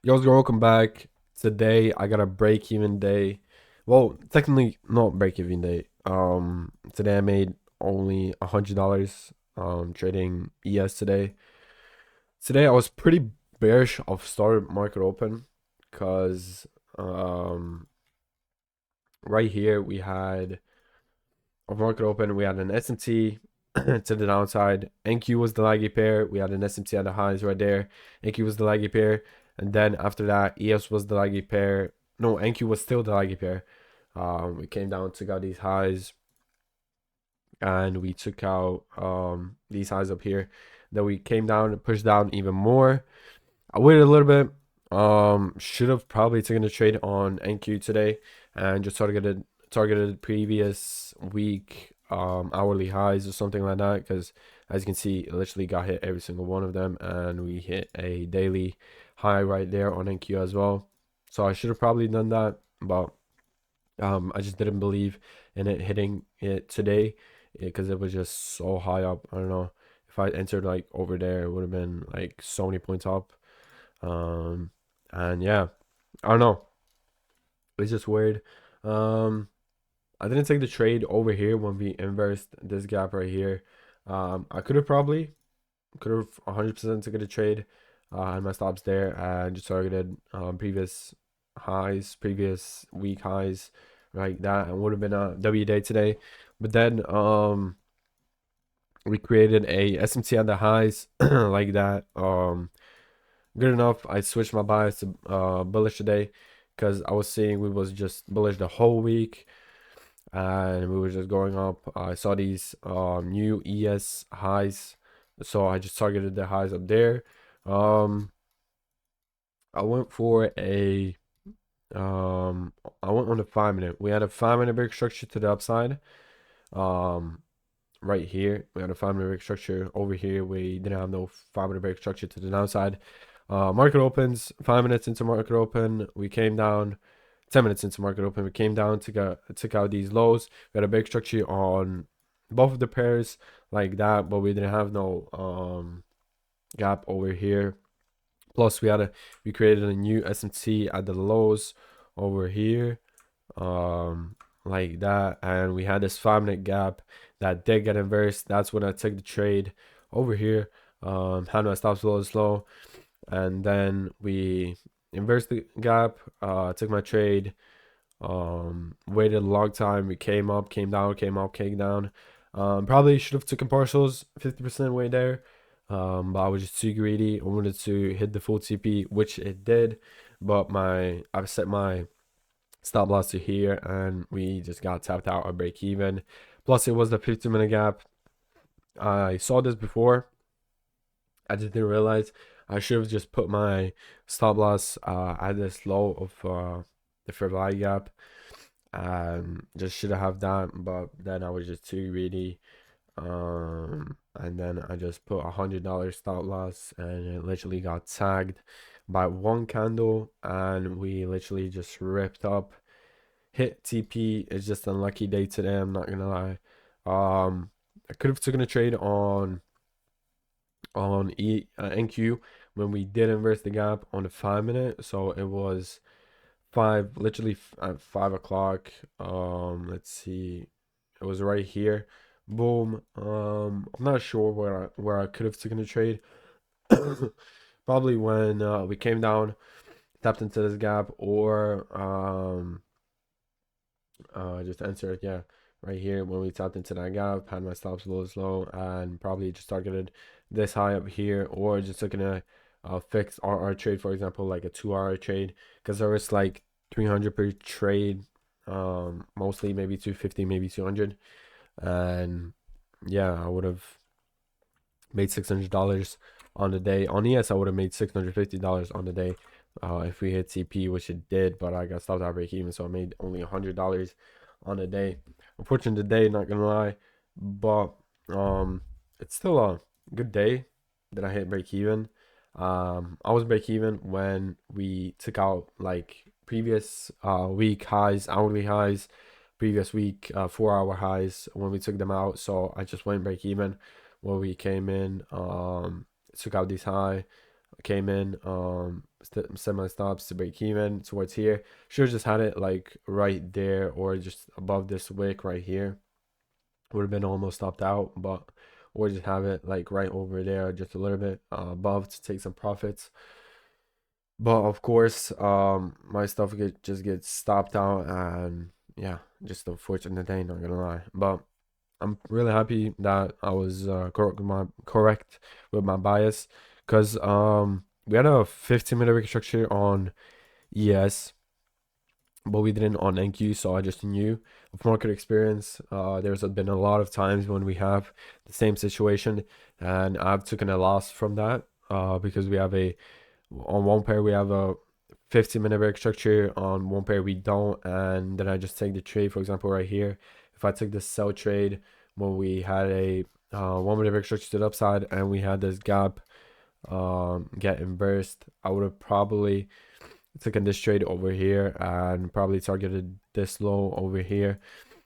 Yo, welcome back. Today I got a break even day. Well, technically not break even day. Today I made only $100 trading ES today. Today I was pretty bearish of start market open because um right here we had a market open, we had an S&T to the downside. NQ was the laggy pair. We had an SMT at the highs right there. NQ was the laggy pair. And then after that, ES was the laggy pair. No, NQ was still the laggy pair. We came down, took out these highs, and we took out these highs up here. Then we came down and pushed down even more. I waited a little bit. Should have probably taken a trade on NQ today and just targeted previous week hourly highs or something like that, because as you can see, it literally got hit every single one of them, and we hit a daily high right there on NQ as well. So I should have probably done that, but I just didn't believe in it hitting it today because it was just so high up. I don't know, if I entered like over there, it would have been like so many points up. Um, and yeah, I don't know. It's just weird. Um, I didn't take the trade over here when we inversed this gap right here. I could have 100% took the trade. Had my stops there and just targeted previous highs, previous week highs, like that, and would have been a W day today. But then we created a SMT on the highs like that. Good enough. I switched my bias to bullish today because I was seeing we was just bullish the whole week and we were just going up. I saw these new ES highs, so I just targeted the highs up there. Um, I went for a I went on the 5 minute. We had a 5 minute break structure to the upside. Um, right here we had a 5 minute break structure. Over here we didn't have no 5 minute break structure to the downside. Market opens 5 minutes into market open. We came down 10 minutes into market open. We came down to took out these lows. We had a big structure on both of the pairs like that, but we didn't have no gap over here. Plus we created a new SMT at the lows over here. Like that, and we had this 5 minute gap that did get inversed. That's when I took the trade over here. Had my stops below slow, and then we inversed the gap. Took my trade. Waited a long time. We came up, came down, came up, came down. Probably should have taken partials 50% way there. But I was just too greedy. I wanted to hit the full TP, which it did. But I set my stop loss to here, and we just got tapped out or break even. Plus, it was the 15-minute gap. I saw this before. I just didn't realize. I should have just put my stop loss at this low of the fair value gap. Just should have that, but then I was just too greedy. And then I just put $100 stop loss, and it literally got tagged by one candle, and we literally just ripped up. Hit TP is just an unlucky day today. I'm not gonna lie. I could have taken a trade on NQ when we did inverse the gap on the 5 minute. So it was literally at 5 o'clock. Let's see, it was right here. Boom. I'm not sure where I could have taken a trade. Probably when we came down, tapped into this gap, or just entered, yeah, right here when we tapped into that gap, had my stops low, and probably just targeted this high up here, or just looking at a fixed RR trade, for example, like a 2 hour trade, because there was like 300 per trade, mostly maybe 250, maybe 200, and yeah, I would have made $600 on the day. On ES, I would have made $650 on the day. If we hit CP, which it did, but I got stopped at break even, so I made only $100 on the day. Unfortunate day, not gonna lie, but it's still a good day that I hit break even. I was break even when we took out like previous week highs, hourly highs, previous week 4 hour highs when we took them out. So I just went break even when we came in, took out these high, came in, set my stops to break even towards here. Should have just had it like right there or just above this wick right here. Would have been almost stopped out, but or just have it like right over there, just a little bit above to take some profits. But of course, my stuff just gets stopped out, and yeah, just a fortunate day, not gonna lie. But I'm really happy that I was correct with my bias, because we had a 15-minute restructure on ES, but we didn't on NQ, so I just knew of market experience. There's been a lot of times when we have the same situation, and I've taken a loss from that because we have on one pair we have a 15-minute break structure, on one pair we don't, and then I just take the trade. For example, right here, if I took this sell trade when we had a 1-minute break structure to the upside and we had this gap get inversed, I would have probably taken this trade over here and probably targeted this low over here,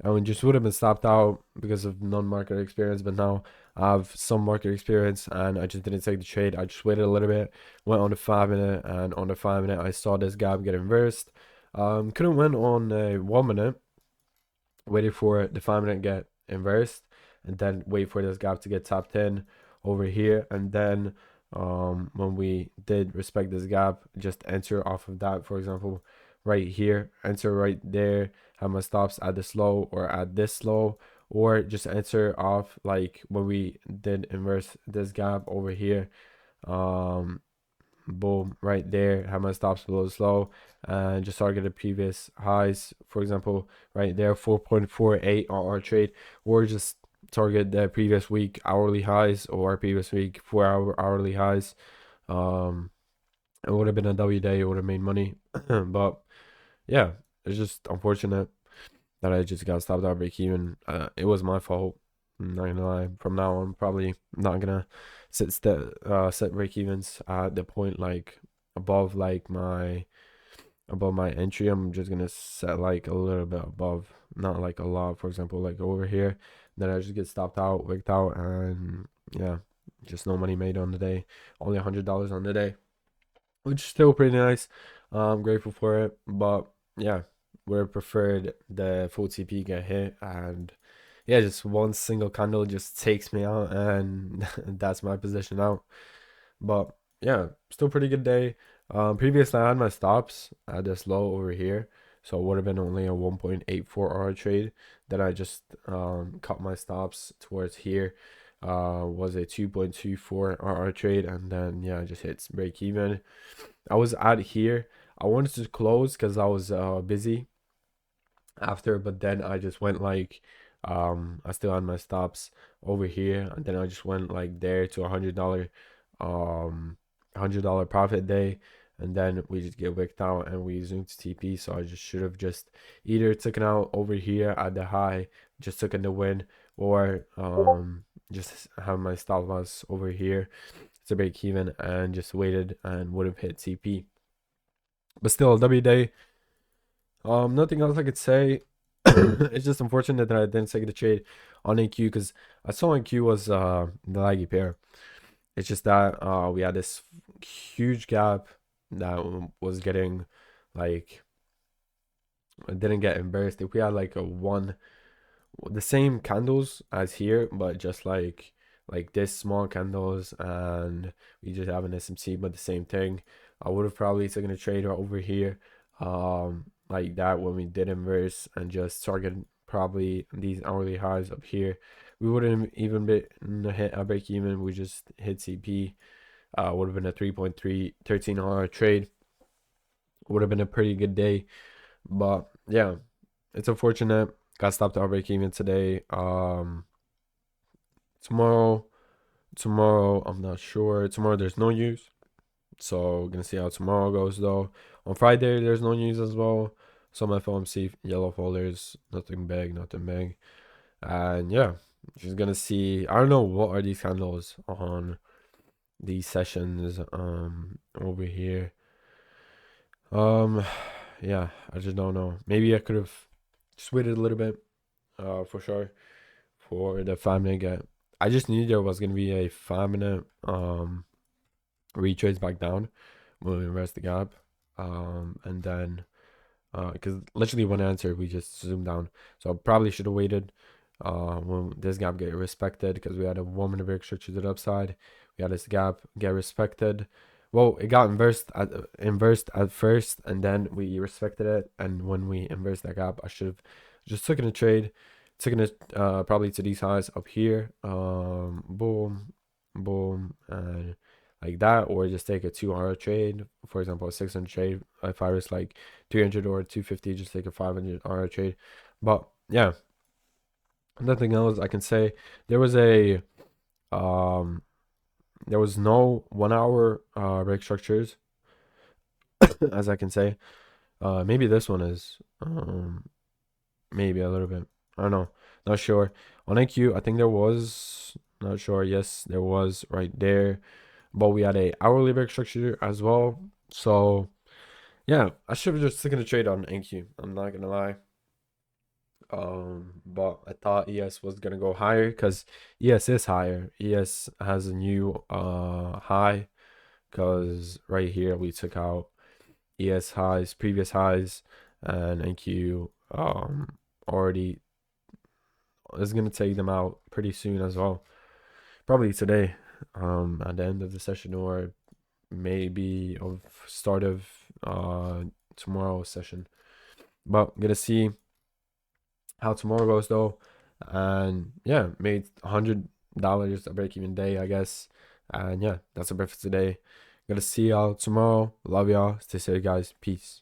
and we just would have been stopped out because of non-market experience. But now I have some market experience and I just didn't take the trade. I just waited a little bit, went on the 5-minute, and on the 5-minute I saw this gap get inversed. Couldn't win on a 1-minute, waited for the 5-minute get inversed and then wait for this gap to get tapped in over here, and then when we did respect this gap, just enter off of that. For example, right here, enter right there, have my stops at this low or at this low, or just enter off like when we did inverse this gap over here. Boom, right there, have my stops below this low, and just target the previous highs. For example, right there, 4.48 on our trade, or just target the previous week hourly highs or previous week 4-hour hourly highs. It would have been a W day, it would have made money. But yeah, it's just unfortunate that I just got stopped out break even. It was my fault. I'm not gonna lie. From now on, probably not gonna set break evens at the point like above like above my entry. I'm just gonna set like a little bit above, not like a lot. For example, like over here, then I just get stopped out, wicked out, and yeah, just no money made on the day. Only $100 on the day, which is still pretty nice. I'm grateful for it, but yeah, would have preferred the full TP get hit, and yeah, just one single candle just takes me out, and that's my position out. But yeah, still pretty good day. Previously I had my stops at this low over here, so it would have been only a 1.84 hour trade. Then I just cut my stops towards here. Was a 2.24 hour trade, and then yeah, just hits break even. I was at here. I wanted to close because I was busy after, but then I just went like I still had my stops over here, and then I just went like there to $100 profit day, and then we just get wicked out and we zoom to TP. So I just should have just either taken out over here at the high, just taken the win, or just have my stop loss over here to break even and just waited and would have hit TP. But still, W day. Nothing else I could say. It's just unfortunate that I didn't take the trade on NQ, because I saw NQ was the laggy pair. It's just that we had this huge gap that was getting like, it didn't get embarrassed. If we had like the same candles as here, but just like this small candles, and we just have an SMC, but the same thing, I would have probably taken a trade over here like that when we did inverse, and just target probably these hourly highs up here. We wouldn't even hit a break even, we just hit CP. Would have been a 13-hour trade. Would have been a pretty good day. But yeah, it's unfortunate. Got stopped at break even today. Tomorrow I'm not sure. Tomorrow there's no news, so gonna see how tomorrow goes though. On Friday there's no news as well. Some FOMC yellow folders, nothing big, and yeah, just gonna see. I don't know what are these candles on these sessions over here. Yeah, I just don't know. Maybe I could have just waited a little bit for sure for the 5-minute get. I just knew there was gonna be a 5-minute retrace back down when we inverse the gap. And then because literally one answer we just zoomed down, so I probably should have waited when this gap get respected, because we had a 1 minute break structure to the upside. We had this gap get respected. Well, it got inversed at first, and then we respected it. And when we inversed that gap, I should have just taken a trade, taken it probably to these highs up here. Boom, boom, and like that, or just take a 2 hour trade, for example, a 600 trade. If I was like 300 or 250, just take a 500 hour trade. But yeah, nothing else I can say. There was a um there was no 1 hour break structures as I can say. Maybe this one is maybe a little bit. I don't know. Not sure. On NQ, I think there was, not sure. Yes, there was right there. But we had a hourly break structure as well. So yeah, I should have just taken a trade on NQ. I'm not gonna lie. But I thought ES was gonna go higher because ES is higher. ES has a new high, because right here we took out ES highs, previous highs, and NQ already is gonna take them out pretty soon as well. Probably today, at the end of the session, or maybe of start of tomorrow's session. But gonna see how tomorrow goes though. And yeah, made $100 a break even day, I guess. And yeah, that's a breakfast today. Gonna see y'all tomorrow. Love y'all. Stay safe, guys. Peace.